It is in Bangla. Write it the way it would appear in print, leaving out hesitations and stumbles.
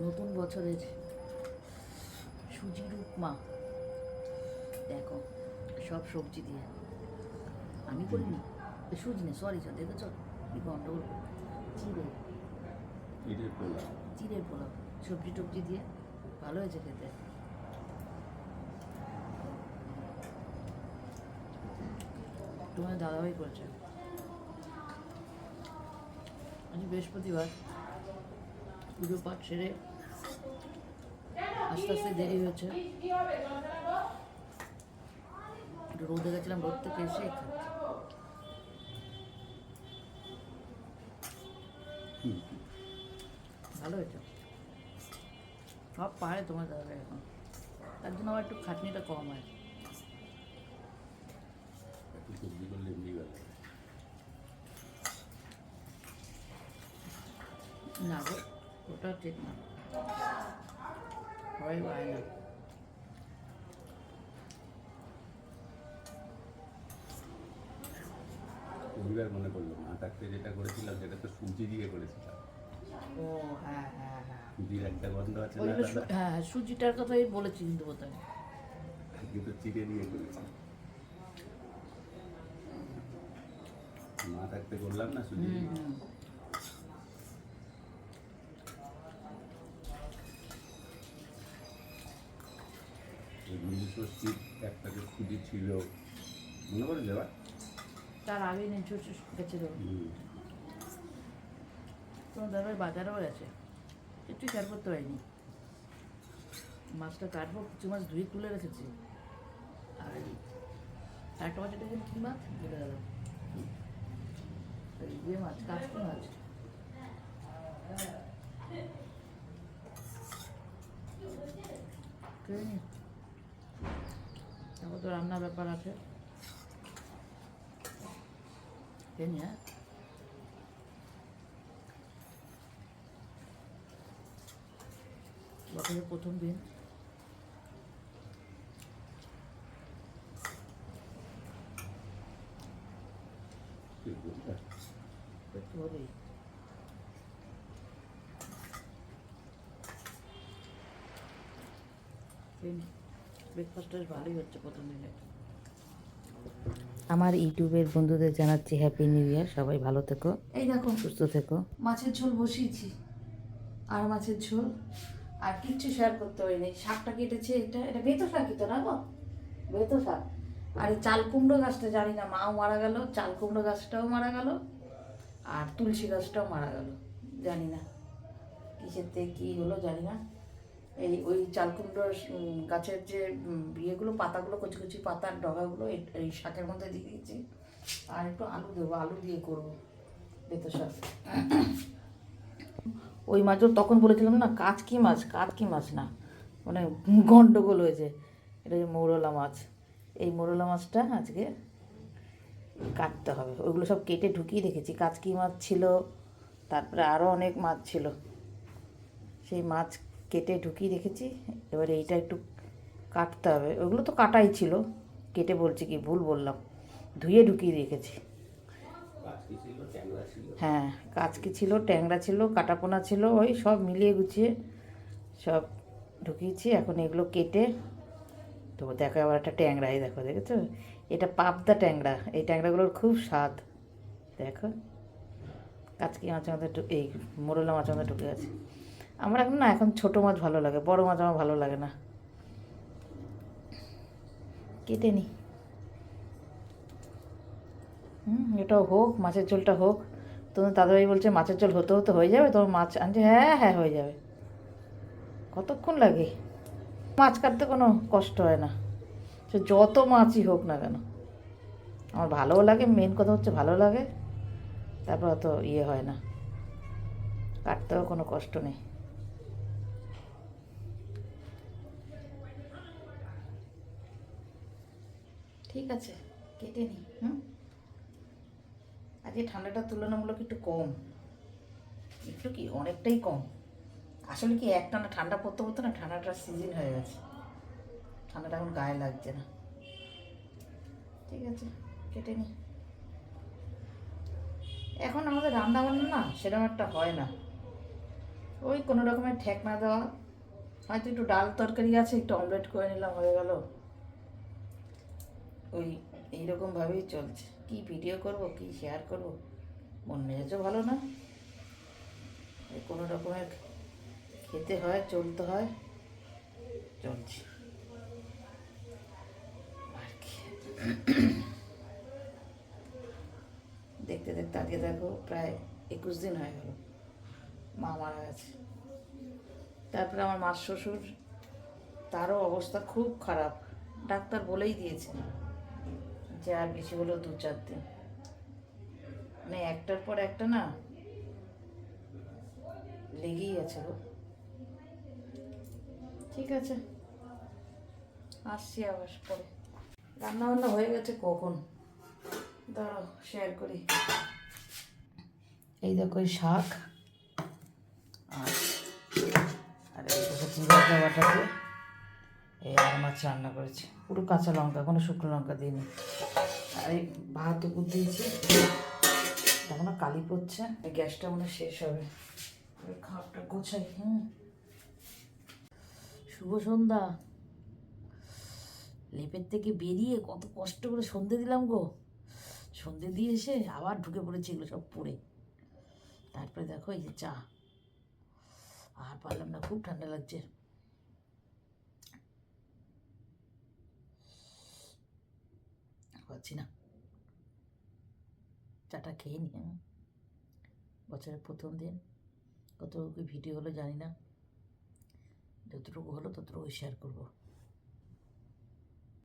নতুন বছরের সুজির উপমা দেখো, সব সবজি দিয়ে। আমি করিনি, সুজি না, সরি সরি, দেখেছ কি গন্ডগোল। চিড়ে চিড়ের পোলাও সবজি টবজি দিয়ে ভালো হয়েছে খেতে। তোমার দাদাভাই করেছে। আজ বৃহস্পতিবার, পুজো পাঠ সেরে আস্তে আস্তে দেরি হয়েছে। একটু রোদে গেছিলাম, রোদ থেকে এসে খাচ্ছি। ভালো হয়েছে, সব পারে তোমার দাদাভাই এখন, তার জন্য আবার একটু খাটনিটা কম হয়। না গো, ওটা ঠিক না, সবাই পায় না। পরিবার মনে করলো মা থাকতে যেটা করেছিলাম সেটা তো সুজি দিয়ে করেছিলাম। ও হ্যাঁ হ্যাঁ হ্যাঁ, সুজির একটা গন্ধ আছে না ওইগুলো দাদা? হ্যাঁ সুজিটার কথাই বলেছি কিন্তু বোধহয়। কিন্তু চিড়ে দিয়ে করেছি, মা থাকতে করলাম না সুজি দিয়ে। ষষ্ঠীর একটা যে সুজি ছিল মনে করে দেবা, তার আগে নিয়ে গেছিল। তোমার দাদার বাজারও আছে, একটু খেয়াল করতে হয়নি। মাছটা কাটবো, কিছু মাছ ধুয়ে তুলে রেখেছি। আর একটা মাছ, এটা কী মাছ বলে গেল, ইয়ে মাছ, কাটকি মাছ। তারপর তো রান্নার ব্যাপার আছে, হ্যাঁ। বছরের প্রথম দিন, হবেই। ব্রেকফাস্টটা ভালোই হচ্ছে প্রথম দিনে। আমার ইউটিউবের বন্ধুদের জানাচ্ছি হ্যাপি নিউ ইয়ার, সবাই ভালো থেকো, এই দেখো সুস্থ থেকো। মাছের ঝোল বসিয়েছি, আর মাছের ঝোল, আর কিচ্ছু শেয়ার করতে হয়নি। শাকটা কেটেছে, এটা এটা বেতো শাকই তো না গো, বেতো শাক। আর এই চাল কুমড়ো গাছটা জানি না, মাও মারা গেল, চাল কুমড়ো গাছটাও মারা গেল, আর তুলসী গাছটাও মারা গেল, জানি না কিসের থেকে কী হলো জানি না। এই ওই চাল কুমড়োর গাছের যে ইয়েগুলো, পাতাগুলো, কচি কচি পাতার ডগাগুলো এই শাকের মধ্যে দিয়ে দিয়েছি। আর একটু আলু দেবো, আলু দিয়ে করবো বেতো শাক। ওই মাছও তখন বলেছিলাম না, কাচকি মাছ না, মানে গন্ডগোল হয়েছে। এটা যে মৌরলা মাছ, এই মৌরলা মাছটা আজকে কাটতে হবে। ওইগুলো সব কেটে ঢুকিয়ে রেখেছি, কাচকি মাছ ছিল, তারপরে আরও অনেক মাছ ছিল, সেই মাছ কেটে ঢুকিয়ে রেখেছি। এবারে এইটা একটু কাটতে হবে। ওইগুলো তো কাটাই ছিল, কেটে বলছি কি ভুল বললাম, ধুয়ে ঢুকিয়ে রেখেছি। হ্যাঁ, কাচকি ছিল, ট্যাংরা ছিল, কাটাপোনা ছিল, ওই সব মিলিয়ে গুছিয়ে সব ঢুকিয়েছি। এখন এগুলো কেটে তো দেখো, আবার একটা ট্যাংরা, এই দেখো, দেখেছো, এটা পাবদা ট্যাংরা। এই ট্যাংরাগুলোর খুব স্বাদ, দেখো কাচকি মাছের মধ্যে এই মোরলা মাছের মধ্যে ঢুকে আছে। আমার এখন না, এখন ছোটো মাছ ভালো লাগে, বড় মাছ আমার ভালো লাগে না। কেটে নিই, এটাও হোক, মাছের ঝোলটা হোক। তোমার দাদাভাই বলছে মাছের ঝোল হতে হতে হয়ে যাবে, তোমার মাছ আনছে, হ্যাঁ হ্যাঁ হয়ে যাবে। কতক্ষণ লাগে? মাছ কাটতে কোনো কষ্ট হয় না, সে যত মাছই হোক না কেন। আমার ভালোও লাগে, মেন কথা হচ্ছে ভালো লাগে, তারপর অত ইয়ে হয় না, কাটতেও কোনো কষ্ট নেই। ঠিক আছে, কেটে নিই। আজকে ঠান্ডাটা তুলনামূলক একটু কম, একটু কি অনেকটাই কম। আসলে কি একটানা ঠান্ডা পড়তে পড়তে না, ঠান্ডাটার সিজন হয়ে গেছে, ঠান্ডাটা এখন গায়ে লাগছে না। ঠিক আছে, কেটে নিই। এখন আমাদের রান্না বান্না না সেরকম একটা হয় না, ওই কোনো রকমের ঠেকনা দেওয়া, হয়তো একটু ডাল তরকারি আছে, একটু অমলেট করে নিলাম, হয়ে গেল। ওই এইরকমভাবেই চলছে। কি ভিডিও করব, কি শেয়ার করব, মন মেজাজও ভালো না। এই কোনো রকমের খেতে হয়, চলতে হয়, চলছে আর কি। দেখতে দেখতে আজকে দেখো প্রায় 21 দিন হয়ে গেল মা মারা গেছে। তারপরে আমার মা শ্বশুর, তারও অবস্থা খুব খারাপ, ডাক্তার বলেই দিয়েছে যে আর বেশি হলেও 2-4 দিন, মানে একটার পর একটা না লেগেই আছে গো। ঠিক আছে, আসছি আবার পরে। রান্না বান্না হয়ে গেছে কখন, দাঁড়াও শেয়ার করি। এই দেখো এই শাক, আর আর এই দেখো জিরা বাটাতে এই আর মাছ রান্না করেছি, পুরো কাঁচা লঙ্কা, কোনো শুকনো লঙ্কা দিইনি। আর এই ভাত উপর দিয়েছি, এখনো কালি পড়ছে, এই গ্যাসটা মনে হয় শেষ হবে। এই খাপটা গোছাই। শুভ সন্ধ্যা। লেপের থেকে বেরিয়ে কত কষ্ট করে সন্ধে দিলাম গো, সন্ধে দিয়ে এসে আবার ঢুকে পড়েছি এগুলো সব পড়ে। তারপরে দেখো এই যে চা, আর পারলাম না, খুব ঠান্ডা লাগছে। পাচ্ছি না, চাটা খেয়ে নি। বছরের প্রথম দিন, কত ভিডিও হলো জানি না, যতটুকু হলো ততটুকু শেয়ার করবো।